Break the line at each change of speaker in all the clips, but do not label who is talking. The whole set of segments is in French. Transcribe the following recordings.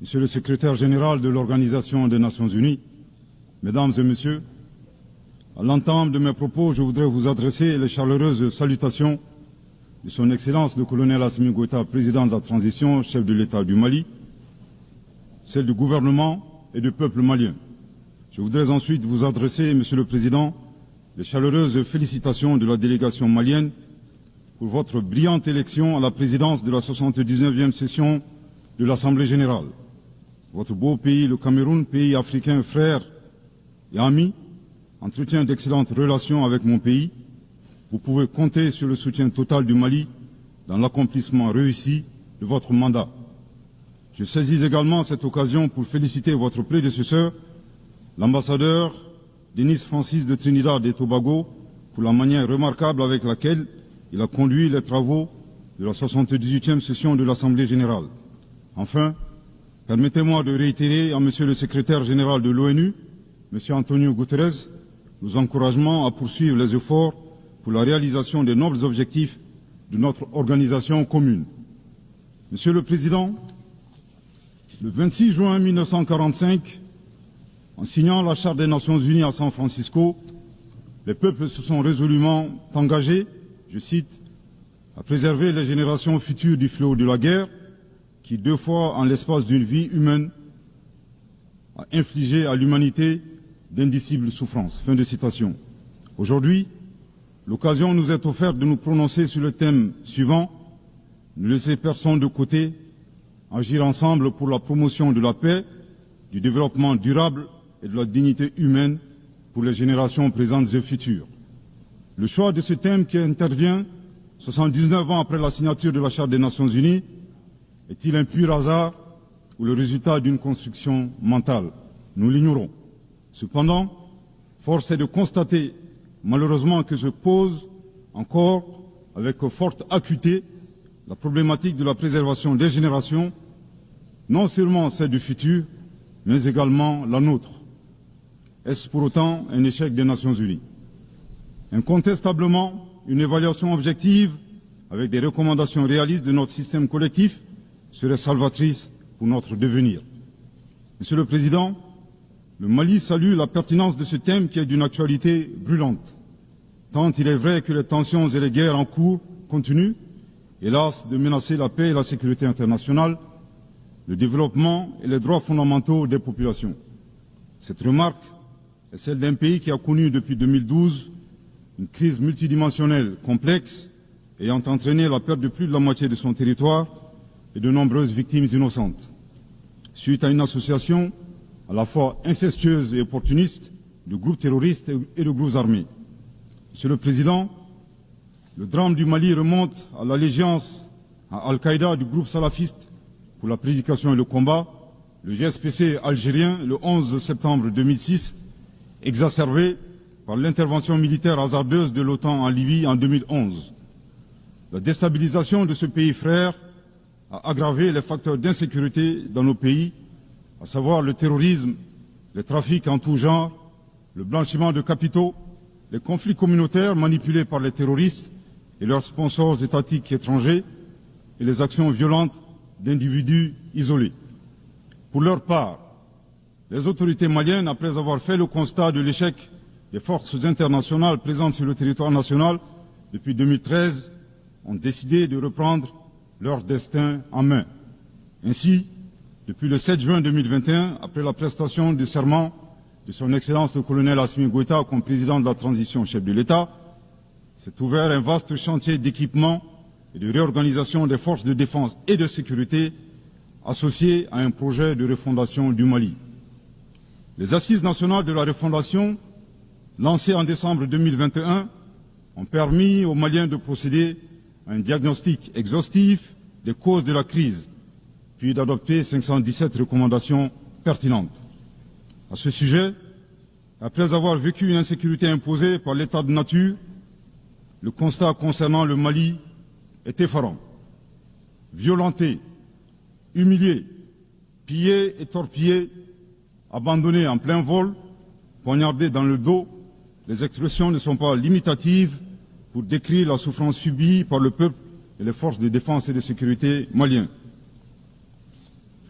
Monsieur le secrétaire général de l'Organisation des Nations Unies, Mesdames et Messieurs, à l'entame de mes propos, je voudrais vous adresser les chaleureuses salutations de Son Excellence le colonel Assimi Goïta, président de la transition, chef de l'État du Mali, celle du gouvernement et du peuple malien. Je voudrais ensuite vous adresser, Monsieur le Président, les chaleureuses félicitations de la délégation malienne pour votre brillante élection à la présidence de la 79e session de l'Assemblée générale. Votre beau pays, le Cameroun, pays africain frère et ami, entretient d'excellentes relations avec mon pays. Vous pouvez compter sur le soutien total du Mali dans l'accomplissement réussi de votre mandat. Je saisis également cette occasion pour féliciter votre prédécesseur, l'ambassadeur Denis Francis de Trinidad et Tobago, pour la manière remarquable avec laquelle il a conduit les travaux de la 78e session de l'Assemblée générale. Enfin, permettez-moi de réitérer à Monsieur le secrétaire général de l'ONU, Monsieur Antonio Guterres, nos encouragements à poursuivre les efforts pour la réalisation des nobles objectifs de notre organisation commune. Monsieur le Président, le 26 juin 1945, en signant la Charte des Nations Unies à San Francisco, les peuples se sont résolument engagés, je cite, à préserver les générations futures du fléau de la guerre, qui, 2 fois en l'espace d'une vie humaine, a infligé à l'humanité d'indicibles souffrances. Fin de citation. Aujourd'hui, l'occasion nous est offerte de nous prononcer sur le thème suivant, ne laisser personne de côté, agir ensemble pour la promotion de la paix, du développement durable et de la dignité humaine pour les générations présentes et futures. Le choix de ce thème qui intervient 79 ans après la signature de la Charte des Nations Unies est-il un pur hasard ou le résultat d'une construction mentale? Nous l'ignorons. Cependant, force est de constater malheureusement que se pose encore avec forte acuité la problématique de la préservation des générations, non seulement celle du futur, mais également la nôtre. Est-ce pour autant un échec des Nations Unies? Incontestablement, une évaluation objective avec des recommandations réalistes de notre système collectif serait salvatrice pour notre devenir. Monsieur le Président, le Mali salue la pertinence de ce thème qui est d'une actualité brûlante, tant il est vrai que les tensions et les guerres en cours continuent, hélas, de menacer la paix et la sécurité internationale, le développement et les droits fondamentaux des populations. Cette remarque est celle d'un pays qui a connu depuis 2012 une crise multidimensionnelle complexe ayant entraîné la perte de plus de la moitié de son territoire et de nombreuses victimes innocentes, suite à une association à la fois incestueuse et opportuniste de groupes terroristes et de groupes armés. Monsieur le Président, le drame du Mali remonte à l'allégeance à Al-Qaïda du groupe salafiste pour la prédication et le combat, le GSPC algérien le 11 septembre 2006, exacerbé par l'intervention militaire hasardeuse de l'OTAN en Libye en 2011. La déstabilisation de ce pays frère a aggravé les facteurs d'insécurité dans nos pays, à savoir le terrorisme, les trafics en tout genre, le blanchiment de capitaux, les conflits communautaires manipulés par les terroristes et leurs sponsors étatiques étrangers et les actions violentes d'individus isolés. Pour leur part, les autorités maliennes, après avoir fait le constat de l'échec des forces internationales présentes sur le territoire national depuis 2013, ont décidé de reprendre leur destin en main. Ainsi, depuis le 7 juin 2021, après la prestation du serment de son Excellence le colonel Assimi Goïta comme président de la transition chef de l'État, s'est ouvert un vaste chantier d'équipement et de réorganisation des forces de défense et de sécurité associé à un projet de refondation du Mali. Les assises nationales de la refondation, lancées en décembre 2021, ont permis aux Maliens de procéder à un diagnostic exhaustif des causes de la crise, puis d'adopter 517 recommandations pertinentes. À ce sujet, après avoir vécu une insécurité imposée par l'état de nature, le constat concernant le Mali est effarant. Violenté, humilié, pillé et torpillé, abandonné en plein vol, poignardé dans le dos, les expressions ne sont pas limitatives pour décrire la souffrance subie par le peuple et les forces de défense et de sécurité maliens.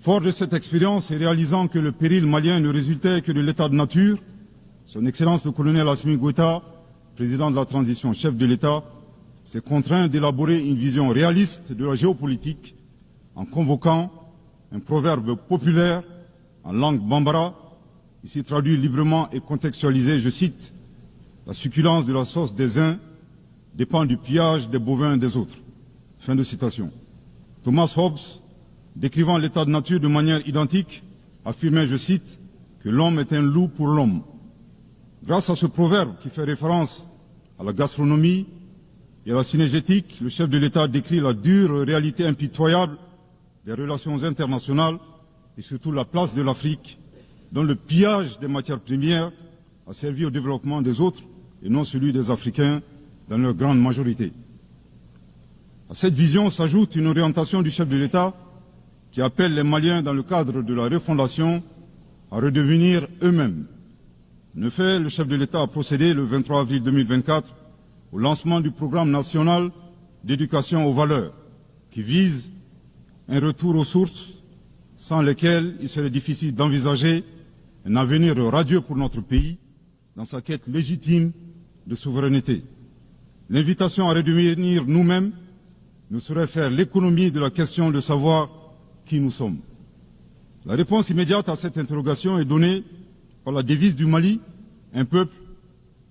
Fort de cette expérience et réalisant que le péril malien ne résultait que de l'état de nature, Son Excellence le colonel Assimi Goïta, président de la transition, chef de l'État, s'est contraint d'élaborer une vision réaliste de la géopolitique en convoquant un proverbe populaire en langue bambara, ici traduit librement et contextualisé, je cite, « La succulence de la sauce des uns dépend du pillage des bovins des autres ». Fin de citation. Thomas Hobbes, décrivant l'état de nature de manière identique, affirmait, je cite, que l'homme est un loup pour l'homme. Grâce à ce proverbe qui fait référence à la gastronomie et à la cinégétique, le chef de l'État décrit la dure réalité impitoyable des relations internationales et surtout la place de l'Afrique, dont le pillage des matières premières a servi au développement des autres et non celui des Africains dans leur grande majorité. À cette vision s'ajoute une orientation du chef de l'État qui appelle les Maliens, dans le cadre de la refondation, à redevenir eux-mêmes. En effet, le chef de l'État a procédé le 23 avril 2024 au lancement du programme national d'éducation aux valeurs, qui vise un retour aux sources sans lesquelles il serait difficile d'envisager un avenir radieux pour notre pays dans sa quête légitime de souveraineté. L'invitation à redevenir nous-mêmes ne saurait faire l'économie de la question de savoir qui nous sommes. La réponse immédiate à cette interrogation est donnée par la devise du Mali, un peuple,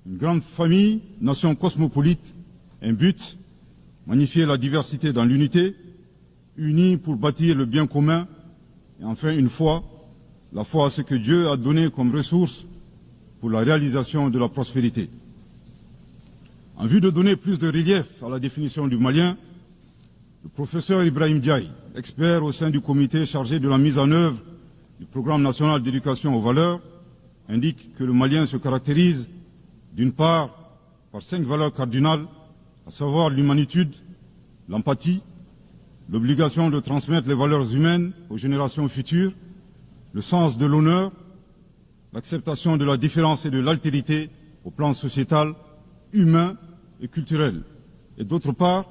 une grande famille, nation cosmopolite, un but, magnifier la diversité dans l'unité, unis pour bâtir le bien commun, et enfin une foi, la foi à ce que Dieu a donné comme ressource pour la réalisation de la prospérité. En vue de donner plus de relief à la définition du Malien, le professeur Ibrahim Diaye, expert au sein du comité chargé de la mise en œuvre du programme national d'éducation aux valeurs, indique que le Malien se caractérise d'une part par 5 valeurs cardinales, à savoir l'humanitude, l'empathie, l'obligation de transmettre les valeurs humaines aux générations futures, le sens de l'honneur, l'acceptation de la différence et de l'altérité au plan sociétal, humain et culturel, et d'autre part,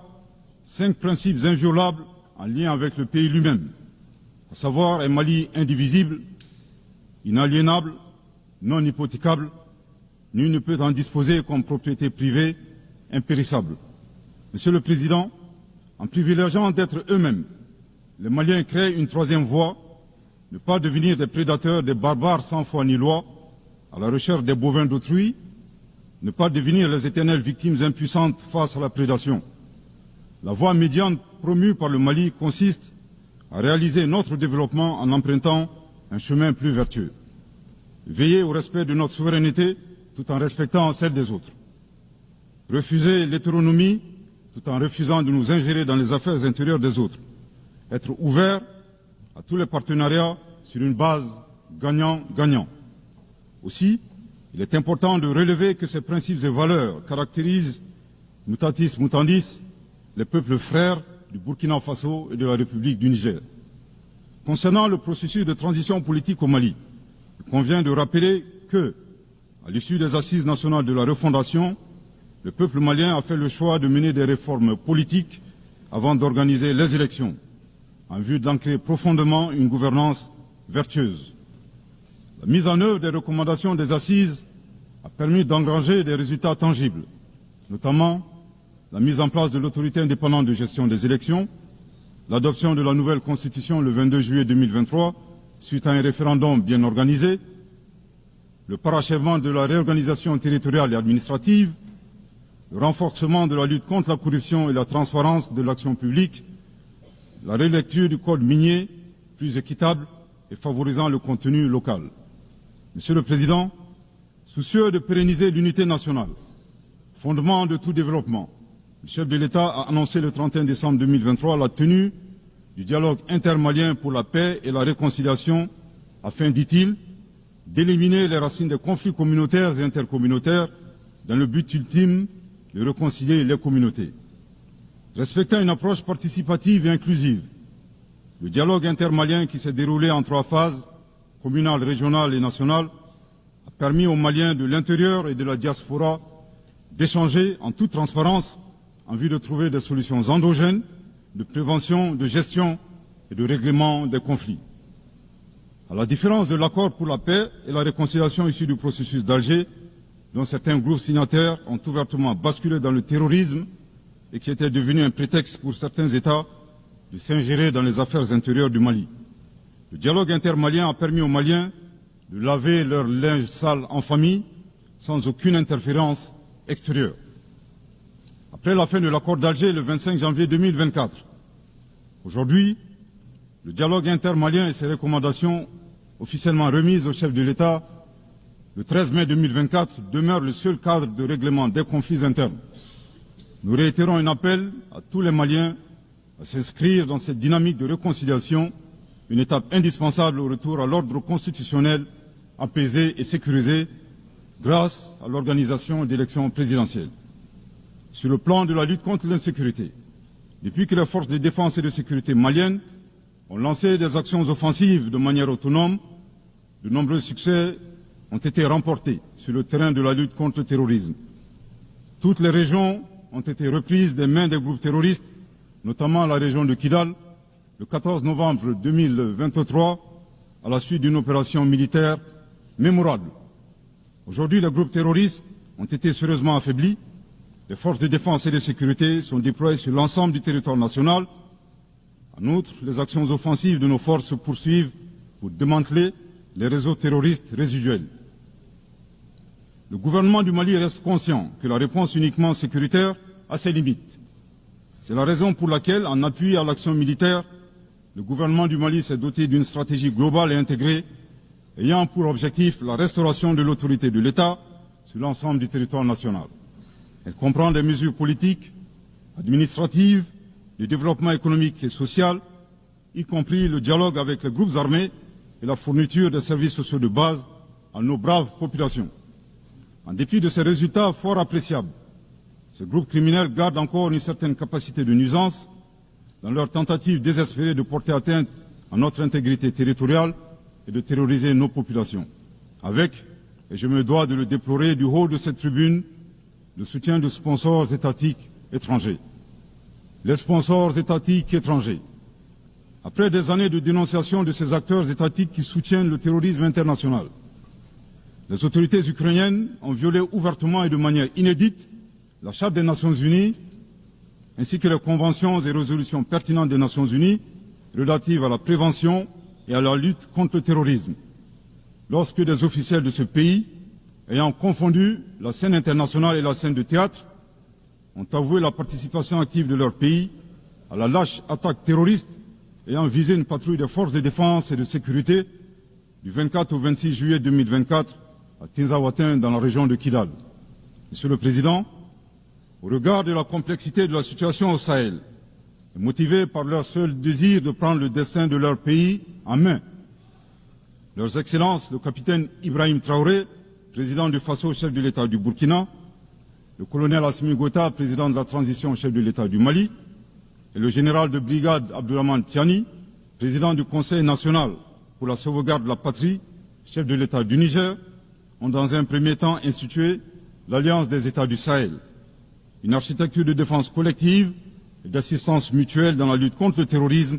5 principes inviolables en lien avec le pays lui-même, à savoir un Mali indivisible, inaliénable, non hypothécable, nul ne peut en disposer comme propriété privée, impérissable. Monsieur le Président, en privilégiant d'être eux-mêmes, les Maliens créent une troisième voie, ne pas devenir des prédateurs, des barbares sans foi ni loi, à la recherche des bovins d'autrui, ne pas devenir les éternelles victimes impuissantes face à la prédation. La voie médiane promue par le Mali consiste à réaliser notre développement en empruntant un chemin plus vertueux. Veiller au respect de notre souveraineté tout en respectant celle des autres. Refuser l'hétéronomie tout en refusant de nous ingérer dans les affaires intérieures des autres. Être ouvert à tous les partenariats sur une base gagnant-gagnant. Aussi, il est important de relever que ces principes et valeurs caractérisent, mutatis mutandis, les peuples frères du Burkina Faso et de la République du Niger. Concernant le processus de transition politique au Mali, il convient de rappeler que, à l'issue des assises nationales de la refondation, le peuple malien a fait le choix de mener des réformes politiques avant d'organiser les élections, en vue d'ancrer profondément une gouvernance vertueuse. La mise en œuvre des recommandations des assises a permis d'engranger des résultats tangibles, notamment la mise en place de l'autorité indépendante de gestion des élections, l'adoption de la nouvelle constitution le 22 juillet 2023, suite à un référendum bien organisé, le parachèvement de la réorganisation territoriale et administrative, le renforcement de la lutte contre la corruption et la transparence de l'action publique, la relecture du code minier, plus équitable et favorisant le contenu local. Monsieur le Président, soucieux de pérenniser l'unité nationale, fondement de tout développement, le chef de l'État a annoncé le 31 décembre 2023 la tenue du dialogue intermalien pour la paix et la réconciliation afin, dit-il, d'éliminer les racines des conflits communautaires et intercommunautaires dans le but ultime de réconcilier les communautés. Respectant une approche participative et inclusive, le dialogue intermalien qui s'est déroulé en 3 phases, communale, régionale et nationale, a permis aux Maliens de l'intérieur et de la diaspora d'échanger en toute transparence en vue de trouver des solutions endogènes de prévention, de gestion et de règlement des conflits. À la différence de l'accord pour la paix et la réconciliation issu du processus d'Alger, dont certains groupes signataires ont ouvertement basculé dans le terrorisme et qui était devenu un prétexte pour certains États de s'ingérer dans les affaires intérieures du Mali. Le dialogue intermalien a permis aux Maliens de laver leur linge sale en famille sans aucune interférence extérieure. Après la fin de l'accord d'Alger le 25 janvier 2024, aujourd'hui, le dialogue intermalien et ses recommandations officiellement remises au chef de l'État le 13 mai 2024 demeurent le seul cadre de règlement des conflits internes. Nous réitérons un appel à tous les Maliens à s'inscrire dans cette dynamique de réconciliation, une étape indispensable au retour à l'ordre constitutionnel apaisé et sécurisé grâce à l'organisation d'élections présidentielles. Sur le plan de la lutte contre l'insécurité, depuis que les forces de défense et de sécurité maliennes ont lancé des actions offensives de manière autonome, de nombreux succès ont été remportés sur le terrain de la lutte contre le terrorisme. Toutes les régions ont été reprises des mains des groupes terroristes, notamment la région de Kidal, le 14 novembre 2023, à la suite d'une opération militaire mémorable. Aujourd'hui, les groupes terroristes ont été sérieusement affaiblis. Les forces de défense et de sécurité sont déployées sur l'ensemble du territoire national. En outre, les actions offensives de nos forces se poursuivent pour démanteler les réseaux terroristes résiduels. Le gouvernement du Mali reste conscient que la réponse uniquement sécuritaire a ses limites. C'est la raison pour laquelle, en appui à l'action militaire, le gouvernement du Mali s'est doté d'une stratégie globale et intégrée ayant pour objectif la restauration de l'autorité de l'État sur l'ensemble du territoire national. Elle comprend des mesures politiques, administratives, de développement économique et social, y compris le dialogue avec les groupes armés et la fourniture des services sociaux de base à nos braves populations. En dépit de ces résultats fort appréciables, ces groupes criminels gardent encore une certaine capacité de nuisance dans leur tentative désespérée de porter atteinte à notre intégrité territoriale et de terroriser nos populations. Avec, et je me dois de le déplorer du haut de cette tribune, le soutien de sponsors étatiques étrangers. Les sponsors étatiques étrangers. Après des années de dénonciation de ces acteurs étatiques qui soutiennent le terrorisme international, les autorités ukrainiennes ont violé ouvertement et de manière inédite la Charte des Nations Unies ainsi que les conventions et résolutions pertinentes des Nations Unies relatives à la prévention et à la lutte contre le terrorisme. Lorsque des officiels de ce pays, ayant confondu la scène internationale et la scène de théâtre, ont avoué la participation active de leur pays à la lâche attaque terroriste ayant visé une patrouille des forces de défense et de sécurité du 24 au 26 juillet 2024 à Tinzaouatin dans la région de Kidal. Monsieur le Président, au regard de la complexité de la situation au Sahel, et motivés par leur seul désir de prendre le destin de leur pays en main, Leurs Excellences, le capitaine Ibrahim Traoré, président du Faso, chef de l'État du Burkina, le colonel Assimi Gota, président de la transition, chef de l'État du Mali, et le général de brigade Abdourahmane Tiani, président du Conseil national pour la sauvegarde de la patrie, chef de l'État du Niger, ont dans un premier temps institué l'Alliance des États du Sahel, une architecture de défense collective et d'assistance mutuelle dans la lutte contre le terrorisme,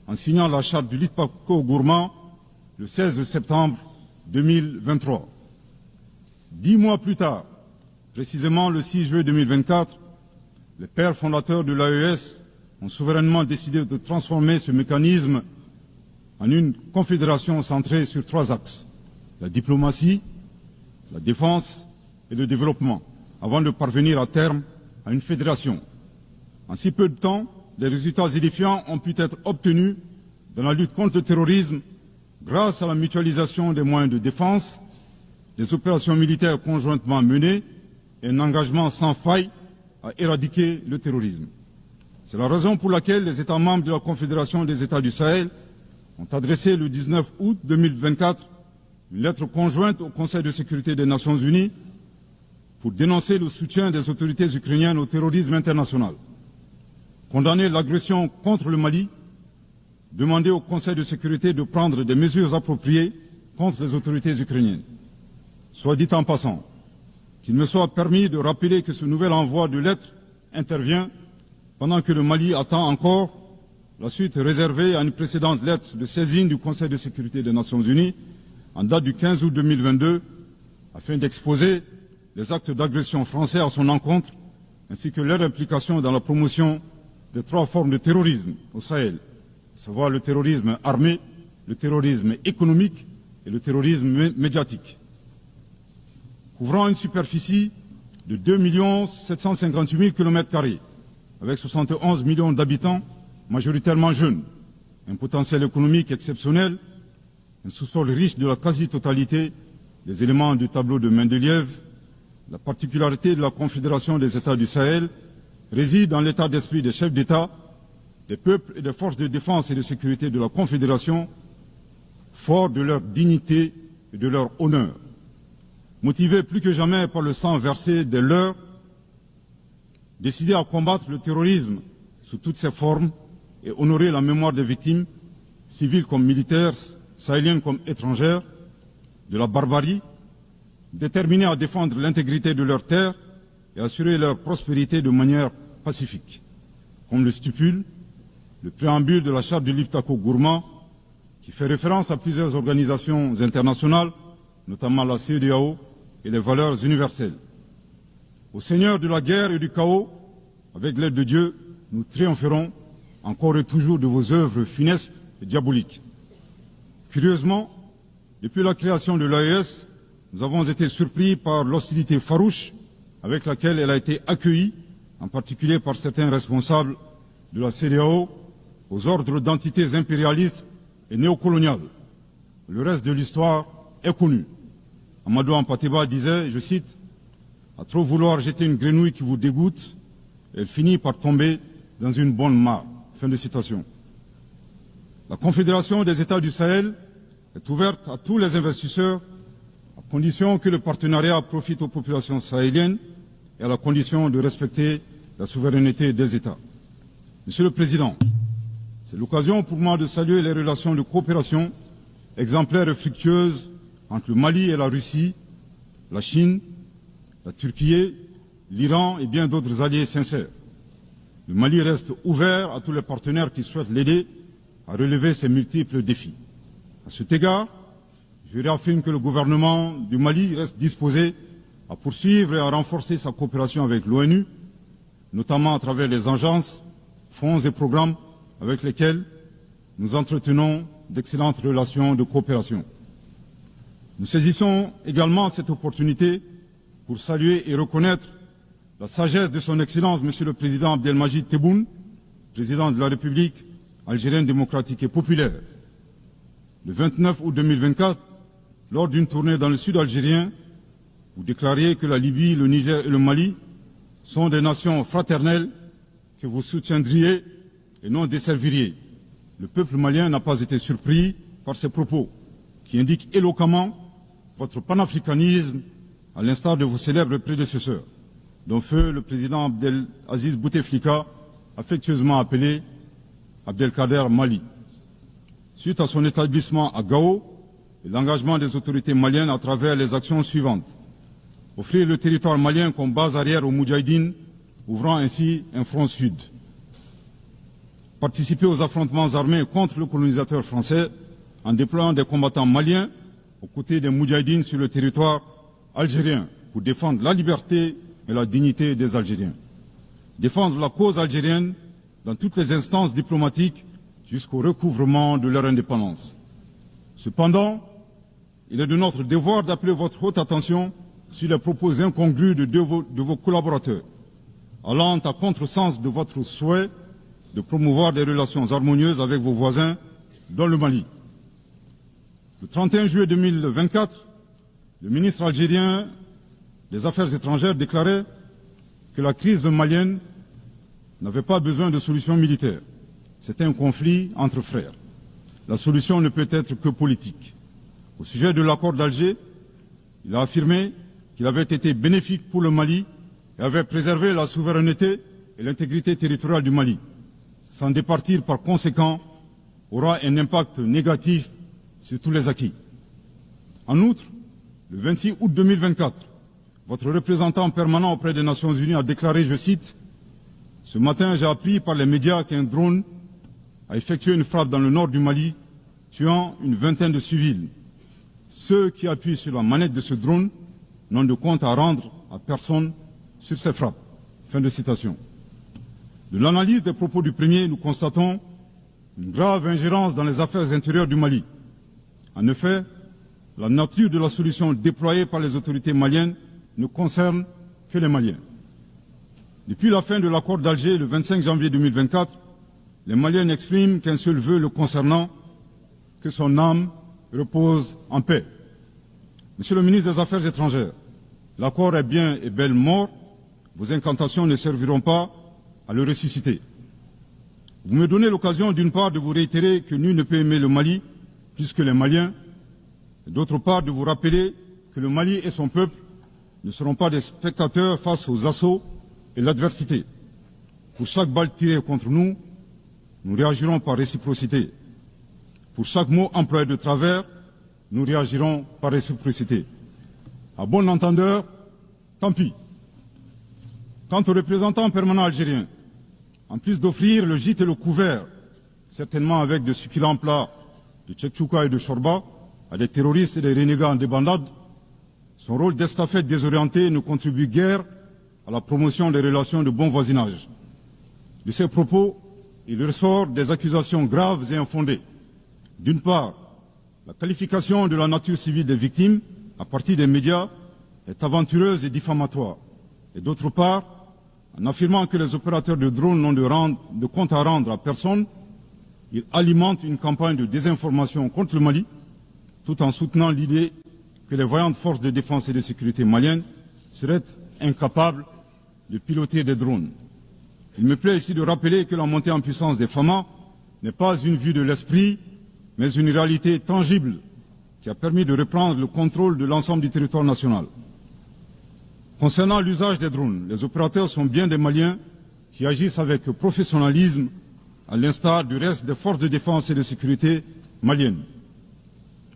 en signant la charte du Lipako Gourmand le 16 septembre 2023. 10 mois plus tard, précisément le 6 juillet 2024, les pères fondateurs de l'AES ont souverainement décidé de transformer ce mécanisme en une confédération centrée sur 3 axes: la diplomatie, la défense et le développement, avant de parvenir à terme à une fédération. En si peu de temps, des résultats édifiants ont pu être obtenus dans la lutte contre le terrorisme grâce à la mutualisation des moyens de défense, des opérations militaires conjointement menées et un engagement sans faille à éradiquer le terrorisme. C'est la raison pour laquelle les États membres de la Confédération des États du Sahel ont adressé le 19 août 2024 une lettre conjointe au Conseil de sécurité des Nations Unies pour dénoncer le soutien des autorités ukrainiennes au terrorisme international, condamner l'agression contre le Mali, demander au Conseil de sécurité de prendre des mesures appropriées contre les autorités ukrainiennes. Soit dit en passant, qu'il me soit permis de rappeler que ce nouvel envoi de lettres intervient pendant que le Mali attend encore la suite réservée à une précédente lettre de saisine du Conseil de sécurité des Nations Unies en date du 15 août 2022 afin d'exposer les actes d'agression français à son encontre ainsi que leur implication dans la promotion de 3 formes de terrorisme au Sahel, à savoir le terrorisme armé, le terrorisme économique et le terrorisme médiatique. Couvrant une superficie de 2 758 000 km², avec 71 millions d'habitants, majoritairement jeunes, un potentiel économique exceptionnel, un sous-sol riche de la quasi-totalité des éléments du tableau de Mendeleïev, la particularité de la Confédération des États du Sahel réside dans l'état d'esprit des chefs d'État, des peuples et des forces de défense et de sécurité de la Confédération, forts de leur dignité et de leur honneur. Motivés plus que jamais par le sang versé des leurs, décidés à combattre le terrorisme sous toutes ses formes et honorer la mémoire des victimes, civiles comme militaires, sahéliennes comme étrangères, de la barbarie, déterminés à défendre l'intégrité de leurs terres et assurer leur prospérité de manière pacifique. Comme le stipule le préambule de la charte du Liptako-Gourma, qui fait référence à plusieurs organisations internationales, notamment la CEDEAO et les valeurs universelles. Au Seigneur de la guerre et du chaos, avec l'aide de Dieu, nous triompherons encore et toujours de vos œuvres funestes et diaboliques. Curieusement, depuis la création de l'AES, nous avons été surpris par l'hostilité farouche avec laquelle elle a été accueillie, en particulier par certains responsables de la CEDEAO, aux ordres d'entités impérialistes et néocoloniales. Le reste de l'histoire est connu. Amadou Hampâté-Bâ disait, je cite, « À trop vouloir jeter une grenouille qui vous dégoûte, elle finit par tomber dans une bonne mare. » Fin de citation. La Confédération des États du Sahel est ouverte à tous les investisseurs, à condition que le partenariat profite aux populations sahéliennes et à la condition de respecter la souveraineté des États. Monsieur le Président, c'est l'occasion pour moi de saluer les relations de coopération exemplaires et fructueuses entre le Mali et la Russie, la Chine, la Turquie, l'Iran et bien d'autres alliés sincères. Le Mali reste ouvert à tous les partenaires qui souhaitent l'aider à relever ces multiples défis. À cet égard, je réaffirme que le gouvernement du Mali reste disposé à poursuivre et à renforcer sa coopération avec l'ONU, notamment à travers les agences, fonds et programmes avec lesquels nous entretenons d'excellentes relations de coopération. Nous saisissons également cette opportunité pour saluer et reconnaître la sagesse de son Excellence, Monsieur le Président Abdelmadjid Tebboune, Président de la République algérienne démocratique et populaire. Le 29 août 2024, lors d'une tournée dans le sud algérien, vous déclariez que la Libye, le Niger et le Mali sont des nations fraternelles que vous soutiendriez et non desserviriez. Le peuple malien n'a pas été surpris par ces propos, qui indiquent éloquemment votre panafricanisme, à l'instar de vos célèbres prédécesseurs, dont feu le président Abdelaziz Bouteflika, affectueusement appelé Abdelkader Mali. Suite à son établissement à Gao, et l'engagement des autorités maliennes à travers les actions suivantes. Offrir le territoire malien comme base arrière aux Moudjahidines, ouvrant ainsi un front sud. Participer aux affrontements armés contre le colonisateur français en déployant des combattants maliens aux côtés des Moudjahidines sur le territoire algérien pour défendre la liberté et la dignité des Algériens. Défendre la cause algérienne dans toutes les instances diplomatiques jusqu'au recouvrement de leur indépendance. Cependant, il est de notre devoir d'appeler votre haute attention sur les propos incongrus de vos collaborateurs, allant à contresens de votre souhait de promouvoir des relations harmonieuses avec vos voisins dans le Mali. Le 31 juillet 2024, le ministre algérien des Affaires étrangères déclarait que la crise malienne n'avait pas besoin de solution militaire. C'était un conflit entre frères. La solution ne peut être que politique. Au sujet de l'accord d'Alger, il a affirmé qu'il avait été bénéfique pour le Mali et avait préservé la souveraineté et l'intégrité territoriale du Mali. S'en départir par conséquent aura un impact négatif sur tous les acquis. En outre, le 26 août 2024, votre représentant permanent auprès des Nations Unies a déclaré, je cite, « Ce matin, j'ai appris par les médias qu'un drone a effectué une frappe dans le nord du Mali, tuant une vingtaine de civils. Ceux qui appuient sur la manette de ce drone n'ont de compte à rendre à personne sur ces frappes. Fin de citation. De l'analyse des propos du premier, nous constatons une grave ingérence dans les affaires intérieures du Mali. En effet, la nature de la solution déployée par les autorités maliennes ne concerne que les Maliens. Depuis la fin de l'accord d'Alger le 25 janvier 2024, les Maliens n'expriment qu'un seul vœu le concernant, que son âme repose en paix. Monsieur le ministre des Affaires étrangères, l'accord est bien et belle mort, vos incantations ne serviront pas à le ressusciter. Vous me donnez l'occasion d'une part de vous réitérer que nul ne peut aimer le Mali plus que les Maliens, et d'autre part de vous rappeler que le Mali et son peuple ne seront pas des spectateurs face aux assauts et l'adversité. Pour chaque balle tirée contre nous, nous réagirons par réciprocité. Pour chaque mot employé de travers, nous réagirons par réciprocité. À bon entendeur, tant pis. Quant aux représentants permanents algériens, en plus d'offrir le gîte et le couvert, certainement avec de succulents plats de tchèkchouka et de chorba, à des terroristes et des renégats en débandade, son rôle d'estafette désorienté ne contribue guère à la promotion des relations de bon voisinage. De ces propos, il ressort des accusations graves et infondées. D'une part, la qualification de la nature civile des victimes à partir des médias est aventureuse et diffamatoire. Et d'autre part, en affirmant que les opérateurs de drones n'ont de compte à rendre à personne, il alimente une campagne de désinformation contre le Mali, tout en soutenant l'idée que les voyantes forces de défense et de sécurité maliennes seraient incapables de piloter des drones. Il me plaît ici de rappeler que la montée en puissance des FAMA n'est pas une vue de l'esprit, mais une réalité tangible qui a permis de reprendre le contrôle de l'ensemble du territoire national. Concernant l'usage des drones, les opérateurs sont bien des Maliens qui agissent avec professionnalisme, à l'instar du reste des forces de défense et de sécurité maliennes,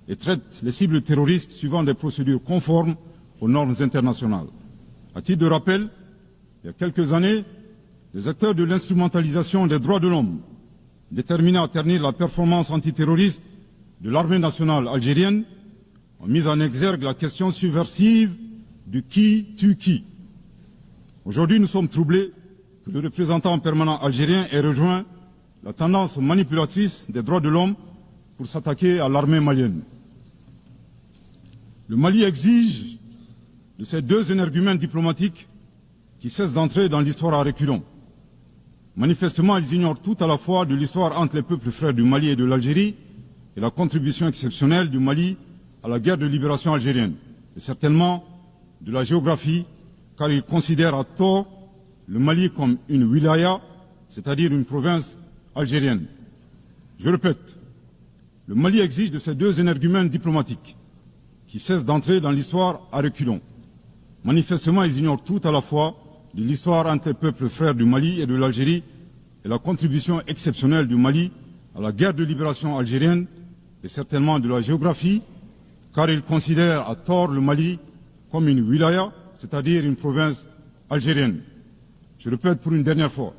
et traitent les cibles terroristes suivant des procédures conformes aux normes internationales. À titre de rappel, il y a quelques années, les acteurs de l'instrumentalisation des droits de l'homme, déterminés à ternir la performance antiterroriste de l'armée nationale algérienne, ont mis en exergue la question subversive du qui tue qui. Aujourd'hui, nous sommes troublés que le représentant permanent algérien ait rejoint la tendance manipulatrice des droits de l'homme pour s'attaquer à l'armée malienne. Le Mali exige de ces deux énergumènes diplomatiques qui cessent d'entrer dans l'histoire à reculons. Manifestement, ils ignorent tout à la fois de l'histoire entre les peuples frères du Mali et de l'Algérie et la contribution exceptionnelle du Mali à la guerre de libération algérienne, et certainement de la géographie, car ils considèrent à tort le Mali comme une wilaya, c'est-à-dire une province algérienne. Je répète, le Mali exige de ces deux énergumènes diplomatiques qui cessent d'entrer dans l'histoire à reculons. Manifestement, ils ignorent tout à la fois de l'histoire entre les peuples frères du Mali et de l'Algérie et la contribution exceptionnelle du Mali à la guerre de libération algérienne et certainement de la géographie, car ils considèrent à tort le Mali comme une wilaya, c'est-à-dire une province algérienne. Je répète pour une dernière fois,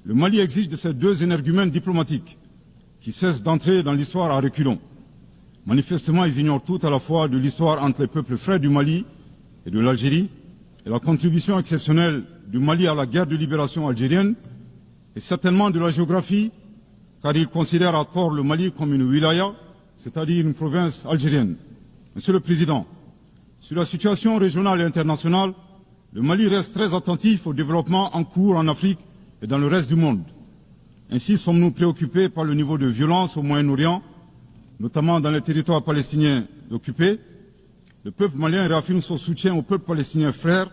le Mali exige de ces deux énergumènes diplomatiques qui cessent d'entrer dans l'histoire à reculons. Manifestement, ils ignorent tout à la fois de l'histoire entre les peuples frères du Mali et de l'Algérie et la contribution exceptionnelle du Mali à la guerre de libération algérienne et certainement de la géographie, car ils considèrent à tort le Mali comme une wilaya, c'est-à-dire une province algérienne. Monsieur le Président, sur la situation régionale et internationale, le Mali reste très attentif au développement en cours en Afrique et dans le reste du monde. Ainsi sommes-nous préoccupés par le niveau de violence au Moyen-Orient, notamment dans les territoires palestiniens occupés. Le peuple malien réaffirme son soutien au peuple palestinien frère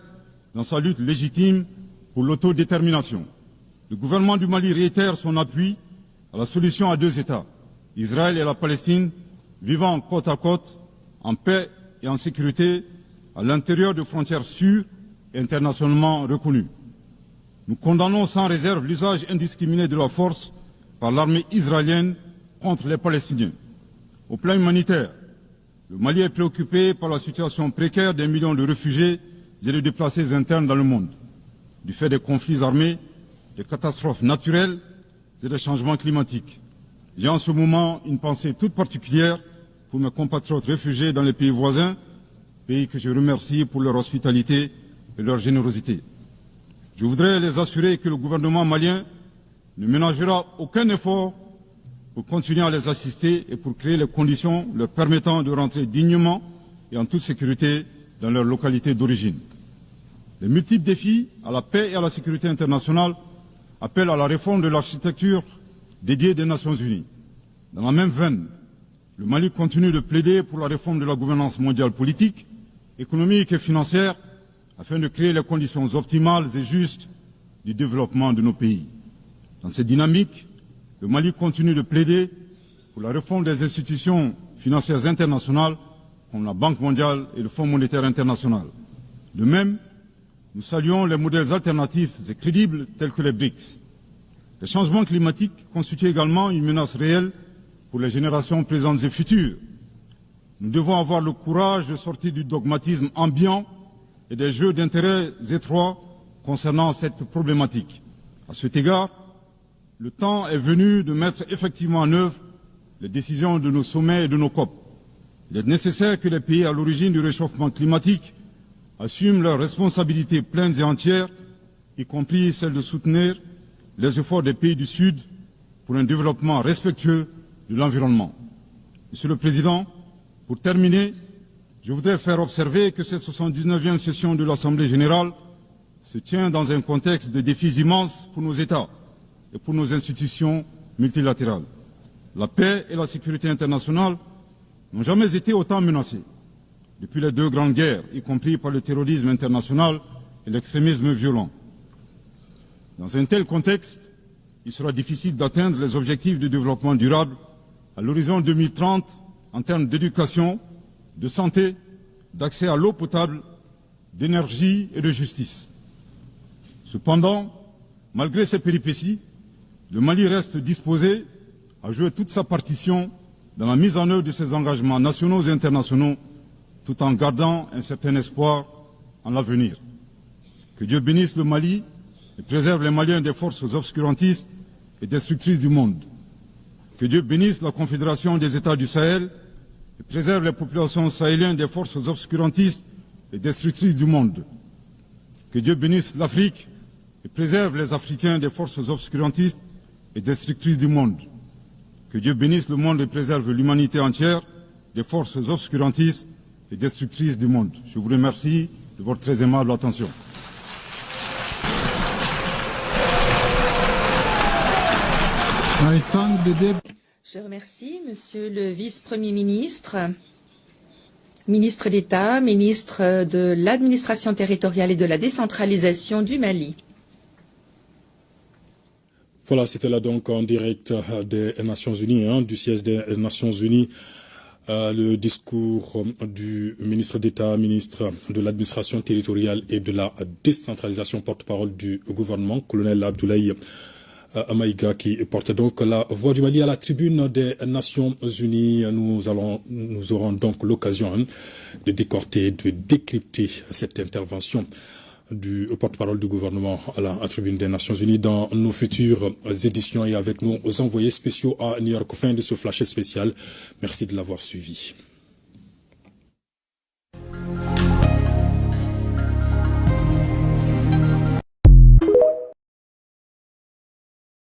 dans sa lutte légitime pour l'autodétermination. Le gouvernement du Mali réitère son appui à la solution à deux États, Israël et la Palestine, vivant côte à côte, en paix et en sécurité, à l'intérieur de frontières sûres et internationalement reconnues. Nous condamnons sans réserve l'usage indiscriminé de la force par l'armée israélienne contre les Palestiniens. Au plan humanitaire, le Mali est préoccupé par la situation précaire des millions de réfugiés et de déplacés internes dans le monde, du fait des conflits armés, des catastrophes naturelles et des changements climatiques. J'ai en ce moment une pensée toute particulière pour mes compatriotes réfugiés dans les pays voisins, pays que je remercie pour leur hospitalité et leur générosité. Je voudrais les assurer que le gouvernement malien ne ménagera aucun effort pour continuer à les assister et pour créer les conditions leur permettant de rentrer dignement et en toute sécurité dans leur localité d'origine. Les multiples défis à la paix et à la sécurité internationale appellent à la réforme de l'architecture dédiée des Nations Unies. Dans la même veine, le Mali continue de plaider pour la réforme de la gouvernance mondiale politique, économique et financière afin de créer les conditions optimales et justes du développement de nos pays. Dans cette dynamique, le Mali continue de plaider pour la réforme des institutions financières internationales comme la Banque mondiale et le Fonds monétaire international. De même, nous saluons les modèles alternatifs et crédibles tels que les BRICS. Les changements climatiques constituent également une menace réelle pour les générations présentes et futures. Nous devons avoir le courage de sortir du dogmatisme ambiant et des jeux d'intérêts étroits concernant cette problématique. À cet égard, le temps est venu de mettre effectivement en œuvre les décisions de nos sommets et de nos COP. Il est nécessaire que les pays à l'origine du réchauffement climatique assument leurs responsabilités pleines et entières, y compris celle de soutenir les efforts des pays du Sud pour un développement respectueux de l'environnement. Monsieur le Président, pour terminer, je voudrais faire observer que cette 79e session de l'Assemblée générale se tient dans un contexte de défis immenses pour nos États et pour nos institutions multilatérales. La paix et la sécurité internationale n'ont jamais été autant menacées depuis les deux grandes guerres, y compris par le terrorisme international et l'extrémisme violent. Dans un tel contexte, il sera difficile d'atteindre les objectifs de développement durable à l'horizon 2030 en termes d'éducation, de santé, d'accès à l'eau potable, d'énergie et de justice. Cependant, malgré ces péripéties, le Mali reste disposé à jouer toute sa partition dans la mise en œuvre de ses engagements nationaux et internationaux, tout en gardant un certain espoir en l'avenir. Que Dieu bénisse le Mali et préserve les Maliens des forces obscurantistes et destructrices du monde. Que Dieu bénisse la Confédération des États du Sahel et préserve les populations sahéliennes des forces obscurantistes et destructrices du monde. Que Dieu bénisse l'Afrique et préserve les Africains des forces obscurantistes et destructrices du monde. Que Dieu bénisse le monde et préserve l'humanité entière des forces obscurantistes et destructrices du monde. Je vous remercie de votre très aimable attention.
Je remercie Monsieur le Vice-Premier ministre, ministre d'État, ministre de l'Administration territoriale et de la décentralisation du Mali.
Voilà, c'était là donc en direct des Nations Unies, du siège des Nations Unies, le discours du ministre d'État, ministre de l'Administration territoriale et de la décentralisation, porte-parole du gouvernement, colonel Abdoulaye Maïga, qui porte donc la voix du Mali à la tribune des Nations Unies. Nous aurons donc l'occasion de décorter, de décrypter cette intervention du porte-parole du gouvernement à la tribune des Nations Unies dans nos futures éditions et avec nos envoyés spéciaux à New York. Fin de ce flash spécial. Merci de l'avoir suivi.